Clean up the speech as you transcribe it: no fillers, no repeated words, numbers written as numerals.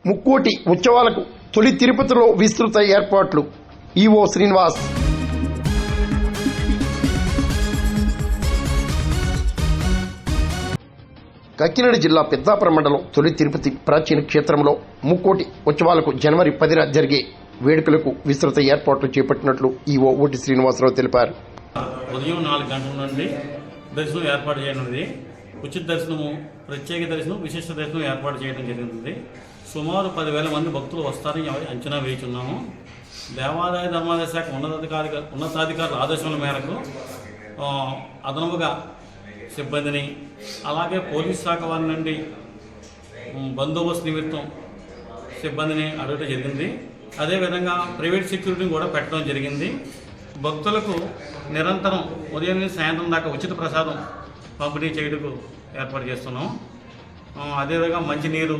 ముక్కోటి ఉత్సవాలకు తొలి తిరుపతిలో విస్తృత ఏర్పాట్లు. ఈవో శ్రీనివాస్. కాకినాడ జిల్లా పెద్దాపురం మండలం తొలి తిరుపతి ప్రాచీన క్షేత్రంలో ముక్కోటి ఉత్సవాలకు జనవరి 10న జరిగే వేడుకలకు విస్తృత ఏర్పాట్లు చేపట్టినట్లు ఈవో ఓటి శ్రీనివాసరావు తెలిపారు. ఉదయం 4 గంటల నుండి దర్శనం ఏర్పాటు చేయనున్నది. ఉచిత దర్శనము, ప్రత్యేక దర్శనం, విశిష్ట దర్శనం ఏర్పాటు చేయడం జరిగింది. సుమారు 10,000 మంది భక్తులు వస్తారని అంచనా వేయుచున్నాము. దేవాదాయ ధర్మాదాయ శాఖ ఉన్నతాధికారుల ఆదేశాల మేరకు అదనముగా సిబ్బందిని, అలాగే పోలీస్ శాఖ వారి నుండి బందోబస్తు నిమిత్తం సిబ్బందిని అడగడం జరిగింది. అదేవిధంగా ప్రైవేట్ సెక్యూరిటీని కూడా పెట్టడం జరిగింది. భక్తులకు నిరంతరం ఉదయం నుంచి సాయంత్రం దాకా ఉచిత ప్రసాదం పంపిణీ చేయడానికి ఏర్పాటు చేస్తున్నాం. అదేవిధంగా మంచినీరు,